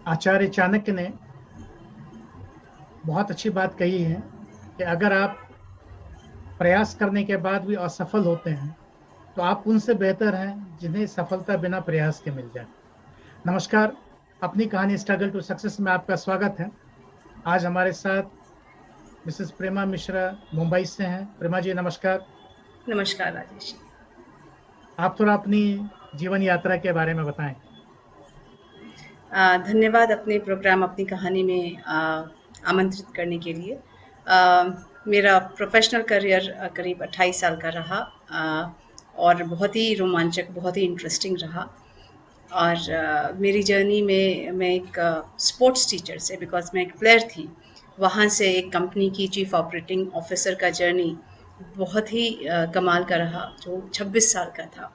आचार्य चाणक्य ने बहुत अच्छी बात कही है कि अगर आप प्रयास करने के बाद भी असफल होते हैं तो आप उनसे बेहतर हैं जिन्हें सफलता बिना प्रयास के मिल जाए। नमस्कार, अपनी कहानी स्ट्रगल टू सक्सेस में आपका स्वागत है। आज हमारे साथ मिसेस प्रेमा मिश्रा मुंबई से हैं। प्रेमा जी नमस्कार। नमस्कार राजेश। आप थोड़ा अपनी जीवन यात्रा के बारे में बताएं। धन्यवाद अपने प्रोग्राम अपनी कहानी में आमंत्रित करने के लिए। मेरा प्रोफेशनल करियर करीब 28 साल का रहा, और बहुत ही रोमांचक, बहुत ही इंटरेस्टिंग रहा। और मेरी जर्नी में मैं एक स्पोर्ट्स टीचर से, बिकॉज मैं एक प्लेयर थी, वहाँ से एक कंपनी की चीफ ऑपरेटिंग ऑफिसर का जर्नी बहुत ही कमाल का रहा, जो 26 साल का था।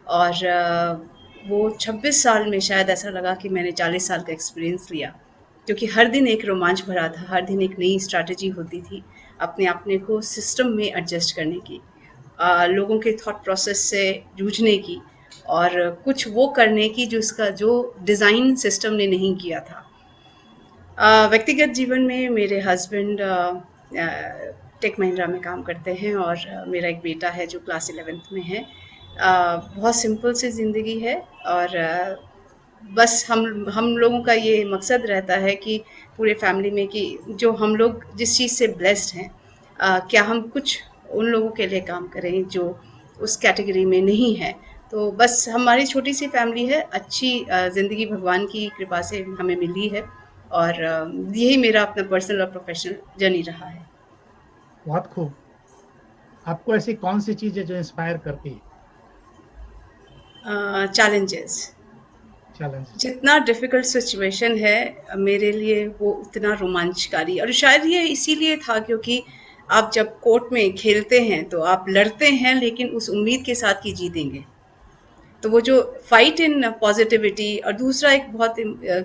और वो 26 साल में शायद ऐसा लगा कि मैंने 40 साल का एक्सपीरियंस लिया, क्योंकि हर दिन एक रोमांच भरा था, हर दिन एक नई स्ट्रैटेजी होती थी अपने को सिस्टम में एडजस्ट करने की, लोगों के थॉट प्रोसेस से जूझने की, और कुछ वो करने की जो इसका जो डिज़ाइन सिस्टम ने नहीं किया था। व्यक्तिगत जीवन में मेरे हस्बैंड टेक महिंद्रा में काम करते हैं, और मेरा एक बेटा है जो क्लास 11th में है। बहुत सिंपल सी ज़िंदगी है, और बस हम लोगों का ये मकसद रहता है कि पूरे फैमिली में कि जो हम लोग जिस चीज़ से ब्लेस्ड हैं, क्या हम कुछ उन लोगों के लिए काम करें जो उस कैटेगरी में नहीं है। तो बस हमारी छोटी सी फैमिली है, अच्छी ज़िंदगी भगवान की कृपा से हमें मिली है, और यही मेरा अपना पर्सनल और प्रोफेशनल जर्नी रहा है। बहुत खूब। आपको ऐसी कौन सी चीज है जो इंस्पायर करती है? चैलेंजेस। चैलेंजेस। जितना डिफ़िकल्ट सिचुएशन है मेरे लिए, वो उतना रोमांचकारी, और शायद ये इसीलिए था क्योंकि आप जब कोर्ट में खेलते हैं तो आप लड़ते हैं, लेकिन उस उम्मीद के साथ कि जीतेंगे। तो वो जो फाइट इन पॉजिटिविटी, और दूसरा एक बहुत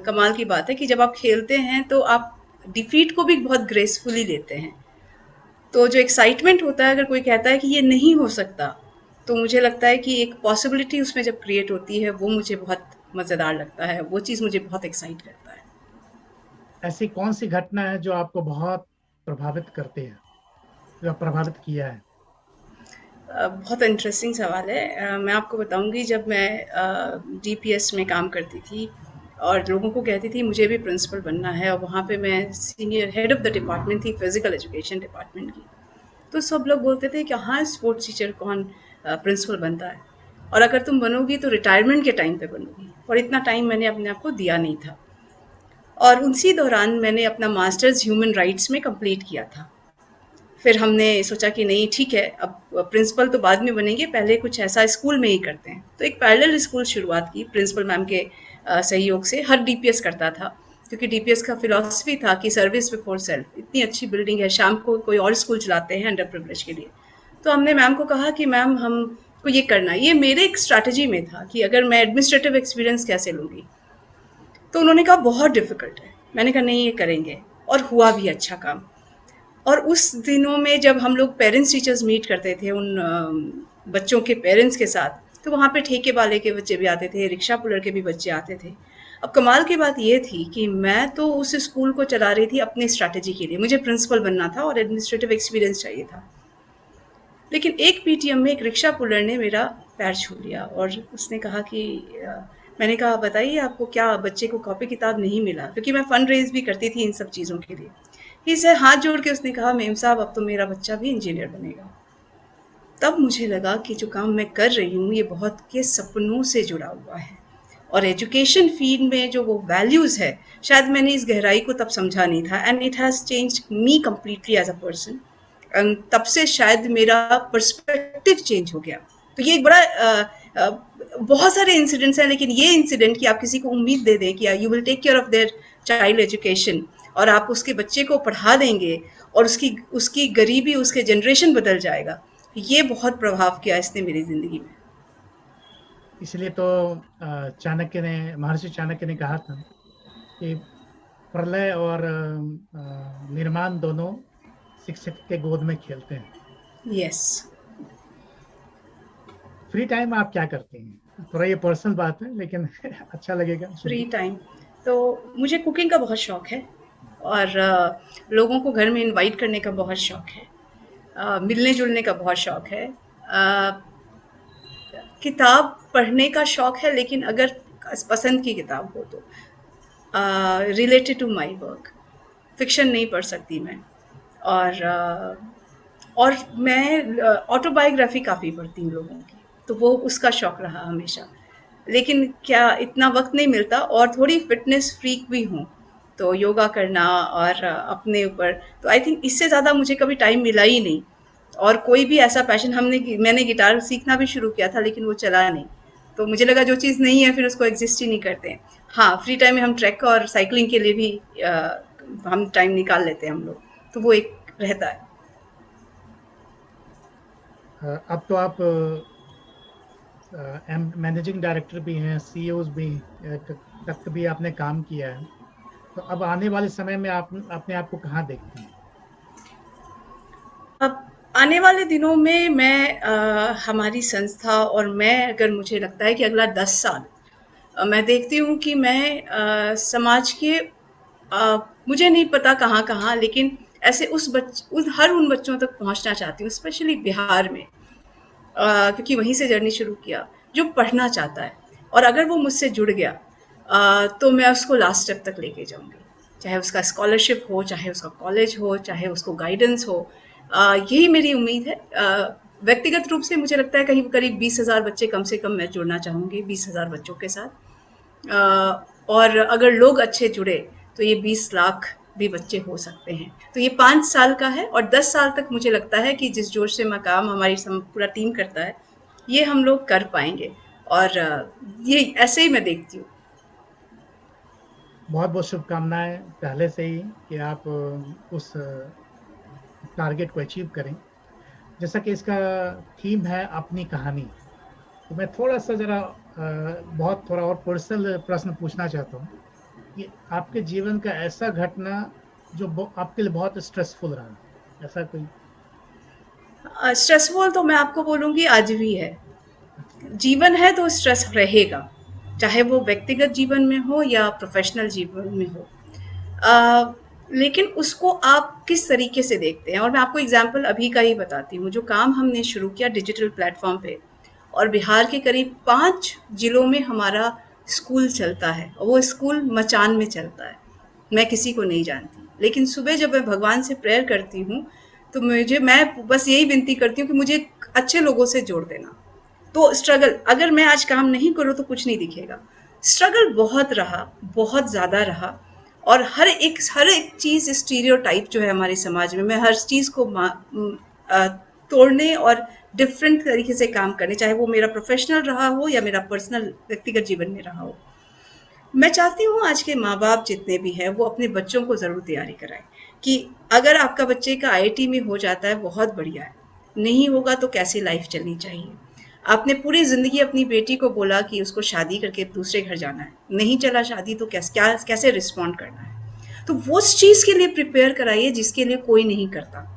कमाल की बात है कि जब आप खेलते हैं तो आप डिफीट को भी बहुत ग्रेसफुली लेते हैं। तो जो एक्साइटमेंट होता है, अगर कोई कहता है कि ये नहीं हो सकता, तो मुझे लगता है कि एक पॉसिबिलिटी उसमें जब क्रिएट होती है, वो मुझे बहुत मज़ेदार लगता है, वो चीज़ मुझे बहुत एक्साइट करता है। ऐसी कौन सी घटना है जो आपको बहुत प्रभावित करती है, जो प्रभावित किया है? बहुत इंटरेस्टिंग सवाल है। मैं आपको बताऊंगी, जब मैं डीपीएस में काम करती थी और लोगों को कहती थी मुझे भी प्रिंसिपल बनना है, और वहाँ पे मैं senior head of the department थी, फिजिकल एजुकेशन डिपार्टमेंट की। तो सब लोग बोलते थे कि हाँ, स्पोर्ट्स टीचर कौन प्रिंसिपल बनता है, और अगर तुम बनोगी तो रिटायरमेंट के टाइम पे बनोगी। और इतना टाइम मैंने अपने आप को दिया नहीं था। और उसी दौरान मैंने अपना मास्टर्स ह्यूमन राइट्स में कंप्लीट किया था। फिर हमने सोचा कि नहीं, ठीक है, अब प्रिंसिपल तो बाद में बनेंगे, पहले कुछ ऐसा स्कूल में ही करते हैं। तो एक पैरेलल स्कूल शुरुआत की प्रिंसिपल मैम के सहयोग से। हर डीपीएस करता था, क्योंकि डीपीएस का फिलॉसफी था कि सर्विस बिफोर सेल्फ। इतनी अच्छी बिल्डिंग है, शाम को कोई और स्कूल चलाते हैं अंडर प्रिविलेज के लिए। तो हमने मैम को कहा कि मैम, हमको ये करना है। ये मेरे एक स्ट्रैटेजी में था कि अगर मैं एडमिनिस्ट्रेटिव एक्सपीरियंस कैसे लूँगी। तो उन्होंने कहा बहुत डिफ़िकल्ट है। मैंने कहा नहीं, ये करेंगे, और हुआ भी अच्छा काम। और उस दिनों में जब हम लोग पेरेंट्स टीचर्स मीट करते थे उन बच्चों के पेरेंट्स के साथ, तो वहाँ पे ठेके वाले के बच्चे भी आते थे, रिक्शा पुलर के भी बच्चे आते थे। अब कमाल की बात ये थी कि मैं तो उस स्कूल को चला रही थी अपनी स्ट्रैटेजी के लिए, मुझे प्रिंसिपल बनना था और एडमिनिस्ट्रेटिव एक्सपीरियंस चाहिए था। लेकिन एक पीटीएम में एक रिक्शा पुलर ने मेरा पैर छू लिया, और उसने कहा कि मैंने कहा बताइए, आपको क्या बच्चे को कॉपी किताब नहीं मिला? क्योंकि मैं फंड रेज भी करती थी इन सब चीज़ों के लिए। ही से हाथ जोड़ के उसने कहा, मेम साहब, अब तो मेरा बच्चा भी इंजीनियर बनेगा। तब मुझे लगा कि जो काम मैं कर रही हूँ ये बहुत के सपनों से जुड़ा हुआ है, और एजुकेशन फील्ड में जो वो वैल्यूज़ है, शायद मैंने इस गहराई को तब समझा नहीं था, and it has changed me completely as a person. तब से शायद मेरा पर्सपेक्टिव चेंज हो गया। तो ये एक बड़ा बहुत सारे इंसिडेंट्स हैं, लेकिन ये इंसिडेंट कि आप किसी को उम्मीद दे दें कि you will take care of their child education, और आप उसके बच्चे को पढ़ा देंगे, और उसकी उसकी गरीबी, उसके जनरेशन बदल जाएगा। ये बहुत प्रभाव किया इसने मेरी ज़िंदगी में। इसलिए तो चाणक्य ने, महर्षि चाणक्य ने कहा था कि प्रलय और निर्माण दोनों शिक्षक के गोद में खेलते हैं। यस। फ्री टाइम में आप क्या करते हैं? थोड़ा ये पर्सनल बात है लेकिन अच्छा लगेगा सुन फ्री के। टाइम, तो मुझे कुकिंग का बहुत शौक है और लोगों को घर में इनवाइट करने का बहुत शौक है, मिलने जुलने का बहुत शौक है, किताब पढ़ने का शौक है, लेकिन अगर पसंद की किताब हो तो related to my work. Fiction नहीं पढ़ सकती मैं। और और मैं ऑटोबायोग्राफी काफ़ी पढ़ती हूँ लोगों की, तो वो उसका शौक रहा हमेशा। लेकिन क्या इतना वक्त नहीं मिलता, और थोड़ी फिटनेस फ्रीक भी हूँ, तो योगा करना और अपने ऊपर, तो आई थिंक इससे ज़्यादा मुझे कभी टाइम मिला ही नहीं। और कोई भी ऐसा पैशन मैंने गिटार सीखना भी शुरू किया था, लेकिन वो चला नहीं। तो मुझे लगा जो चीज़ नहीं है फिर उसको एग्जिस्ट ही नहीं करते हैं। हाँ, फ्री टाइम में हम ट्रैक और साइकिलिंग के लिए भी हम टाइम निकाल लेते हैं हम लोग, तो वो एक रहता है। अब तो आप मैनेजिंग डायरेक्टर भी हैं, सीईओज भी तक भी आपने काम किया है। तो अब आने वाले समय में आप अपने आप को कहाँ देखती हैं? अब आने वाले दिनों में मैं हमारी संस्था और मैं, अगर मुझे लगता है कि अगला 10 साल, मैं देखती हूँ कि मैं समाज के, मुझे नहीं पता कहाँ कहाँ, लेकिन ऐसे हर उन बच्चों तक पहुँचना चाहती हूँ, स्पेशली बिहार में, क्योंकि वहीं से जर्नी शुरू किया, जो पढ़ना चाहता है, और अगर वो मुझसे जुड़ गया, तो मैं उसको लास्ट स्टेप तक लेके जाऊंगी, चाहे उसका स्कॉलरशिप हो, चाहे उसका कॉलेज हो, चाहे उसको गाइडेंस हो। यही मेरी उम्मीद है। व्यक्तिगत रूप से मुझे लगता है कहीं करीब 20,000 बच्चे कम से कम मैं जुड़ना चाहूँगी, 20,000 बच्चों के साथ। और अगर लोग अच्छे जुड़े तो ये 20 लाख भी बच्चे हो सकते हैं। तो ये 5 साल का है, और 10 साल तक मुझे लगता है कि जिस जोश से मैं काम हमारी पूरा टीम करता है, ये हम लोग कर पाएंगे। और ये ऐसे ही मैं देखती हूँ। बहुत बहुत शुभकामनाएं पहले से ही कि आप उस टारगेट को अचीव करें। जैसा कि इसका थीम है अपनी कहानी, तो मैं थोड़ा सा जरा बहुत थोड़ा और पर्सनल प्रश्न पूछना चाहता हूँ कि आपके जीवन का ऐसा घटना जो आपके लिए बहुत स्ट्रेसफुल रहा, ऐसा कोई? स्ट्रेसफुल तो मैं आपको बोलूँगी आज भी है। जीवन है तो स्ट्रेस रहेगा, चाहे वो व्यक्तिगत जीवन में हो या प्रोफेशनल जीवन में हो। लेकिन उसको आप किस तरीके से देखते हैं, और मैं आपको एग्जांपल अभी का ही बताती हूँ। जो काम हमने शुरू किया डिजिटल प्लेटफॉर्म पे, और बिहार के करीब 5 जिलों में हमारा स्कूल चलता है, और वो स्कूल मचान में चलता है। मैं किसी को नहीं जानती, लेकिन सुबह जब मैं भगवान से प्रेयर करती हूँ, तो मैं बस यही विनती करती हूँ कि मुझे अच्छे लोगों से जोड़ देना। तो स्ट्रगल, अगर मैं आज काम नहीं करूँ तो कुछ नहीं दिखेगा। स्ट्रगल बहुत रहा, बहुत ज़्यादा रहा। और हर एक चीज़ स्टीरियोटाइप जो है हमारे समाज में, मैं हर चीज़ को तोड़ने और डिफरेंट तरीके से काम करने, चाहे वो मेरा प्रोफेशनल रहा हो या मेरा पर्सनल व्यक्तिगत जीवन में रहा हो। मैं चाहती हूँ आज के माँ-बाप जितने भी हैं, वो अपने बच्चों को ज़रूर तैयारी कराएँ कि अगर आपका बच्चे का आईआईटी में हो जाता है, बहुत बढ़िया है। नहीं होगा तो कैसी लाइफ़ चलनी चाहिए। आपने पूरी ज़िंदगी अपनी बेटी को बोला कि उसको शादी करके दूसरे घर जाना है। नहीं चला शादी तो कैसे रिस्पॉन्ड करना है। तो वो उस चीज़ के लिए प्रिपेयर कराइए जिसके लिए कोई नहीं करता।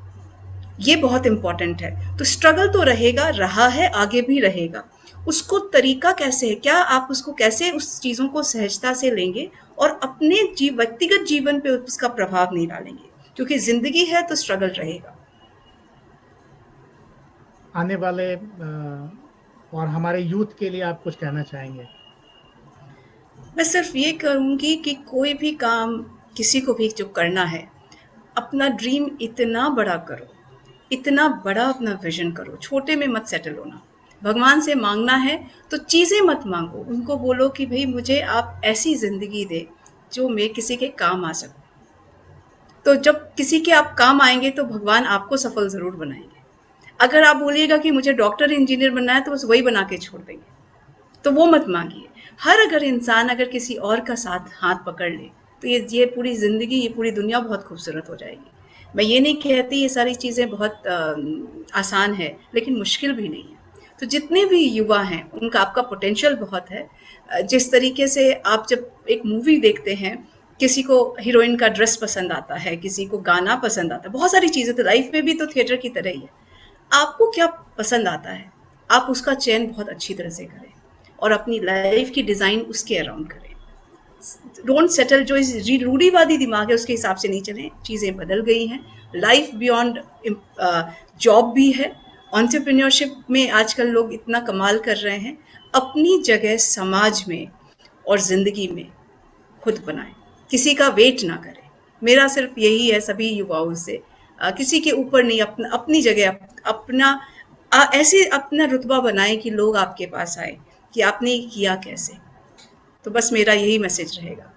ये बहुत इम्पोर्टेंट है। तो स्ट्रगल तो रहेगा, रहा है, आगे भी रहेगा। उसको तरीका कैसे है, क्या आप उसको कैसे उस चीज़ों को सहजता से लेंगे और अपने व्यक्तिगत जीवन पे उसका प्रभाव नहीं डालेंगे, क्योंकि ज़िंदगी है तो स्ट्रगल रहेगा। आने वाले और हमारे यूथ के लिए आप कुछ कहना चाहेंगे? मैं सिर्फ ये कहूँगी कि कोई भी काम किसी को भी जो करना है, अपना ड्रीम इतना बड़ा करो, इतना बड़ा अपना विज़न करो, छोटे में मत सेटल होना। भगवान से माँगना है तो चीज़ें मत माँगो, उनको बोलो कि भई मुझे आप ऐसी ज़िंदगी दें, जो मैं किसी के काम आ सकूँ। तो जब किसी के आप काम आएँगे तो भगवान आपको सफल ज़रूर बनाएँगे। अगर आप बोलिएगा कि मुझे डॉक्टर, इंजीनियर बनना है, तो बस वही बना के छोड़ देंगे, तो वो मत माँगिए। हर अगर इंसान अगर किसी और का साथ हाथ पकड़ ले, तो ये पूरी ज़िंदगी, ये पूरी दुनिया बहुत खूबसूरत हो जाएगी। मैं ये नहीं कहती ये सारी चीज़ें बहुत आसान है, लेकिन मुश्किल भी नहीं है। तो जितने भी युवा हैं, उनका आपका पोटेंशियल बहुत है। जिस तरीके से आप जब एक मूवी देखते हैं, किसी को हीरोइन का ड्रेस पसंद आता है, किसी को गाना पसंद आता है, बहुत सारी चीज़ें, तो लाइफ में भी तो थिएटर की तरह ही है। आपको क्या पसंद आता है, आप उसका चयन बहुत अच्छी तरह से करें और अपनी लाइफ की डिज़ाइन उसके अराउंड करें। डोंट सेटल, जो इस रूढ़िवादी दिमाग है उसके हिसाब से नहीं चलें, चीज़ें बदल गई हैं, लाइफ बियॉन्ड जॉब भी है, एंटरप्रेन्योरशिप में आजकल लोग इतना कमाल कर रहे हैं, अपनी जगह समाज में और ज़िंदगी में खुद बनाएं, किसी का वेट ना करें। मेरा सिर्फ यही है सभी युवाओं से, किसी के ऊपर नहीं, अपनी जगह अपना ऐसे अपना रुतबा बनाएं कि लोग आपके पास आए कि आपने किया कैसे। तो बस मेरा यही मैसेज रहेगा।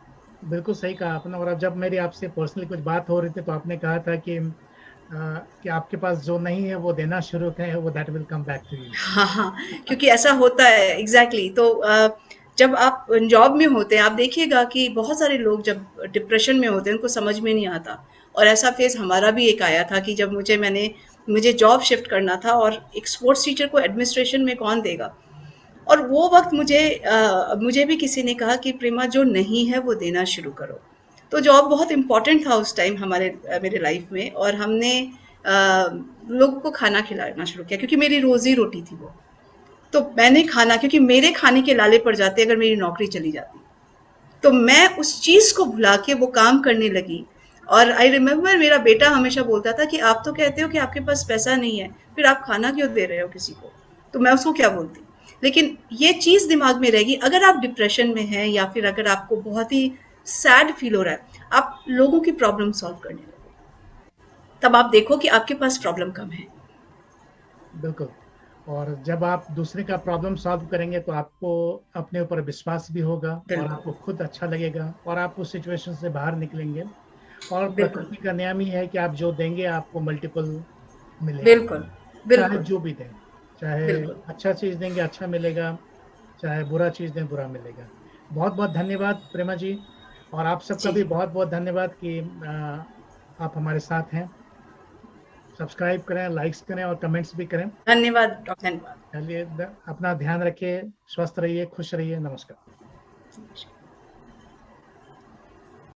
बिल्कुल सही कहा आपने। और अब जब मेरी आपसे पर्सनली कुछ बात हो रही थी तो आपने कहा था कि आपके पास जो नहीं है वो देना शुरू करें, वो that will come back to you. हाँ, हाँ, क्योंकि ऐसा होता है एग्ज़ैक्टली। तो जब आप जॉब में होते हैं, आप देखिएगा कि बहुत सारे लोग जब डिप्रेशन में होते हैं, उनको समझ में नहीं आता। और ऐसा फ़ेज़ हमारा भी एक आया था कि जब मुझे जॉब शिफ्ट करना था, और एक स्पोर्ट्स टीचर को एडमिनिस्ट्रेशन में कौन देगा? और वो वक़्त मुझे भी किसी ने कहा कि प्रेमा, जो नहीं है वो देना शुरू करो। तो जॉब बहुत इम्पोर्टेंट था उस टाइम मेरे लाइफ़ में, और हमने लोगों को खाना खिलाना शुरू किया, क्योंकि मेरी रोज़ी-रोटी थी वो। तो मैंने खाना, क्योंकि मेरे खाने के लाले पड़ जाते अगर मेरी नौकरी चली जाती। तो मैं उस चीज़ को भुला के वो काम करने लगी। और आई रिमेम्बर मेरा बेटा हमेशा बोलता था कि आप तो कहते हो कि आपके पास पैसा नहीं है, फिर आप खाना क्यों दे रहे हो किसी को? तो मैं उसको क्या बोलती? लेकिन ये चीज़ दिमाग में रहेगी, अगर आप डिप्रेशन में हैं या फिर अगर आपको बहुत ही सैड फील हो रहा है, आप लोगों की प्रॉब्लम सॉल्व करने लगो। तब आप देखो कि आपके पास प्रॉब्लम कम है। बिल्कुल। और जब आप दूसरे का प्रॉब्लम सॉल्व करेंगे तो आपको अपने ऊपर विश्वास भी होगा और बिल्कुल, आपको खुद अच्छा लगेगा और आप उस सिचुएशन से बाहर निकलेंगे। और बिल्कुल, प्रकृति का नियम ही है कि आप जो देंगे आपको मल्टीपल मिलेगा, बिल्कुल, चाहे बिल्कुल, जो भी दें। चाहे बिल्कुल। अच्छा चीज़ देंगे अच्छा मिलेगा, चाहे बुरा चीज़ दें बुरा मिलेगा। बहुत-बहुत धन्यवाद प्रेमा जी। और आप सबका जी, भी बहुत-बहुत धन्यवाद कि आप हमारे साथ हैं। सब्सक्राइब करें, लाइक्स करें और कमेंट्स भी करें। धन्यवाद धन्यवाद। चलिए अपना ध्यान रखिए, स्वस्थ रहिए, खुश रहिए। नमस्कार।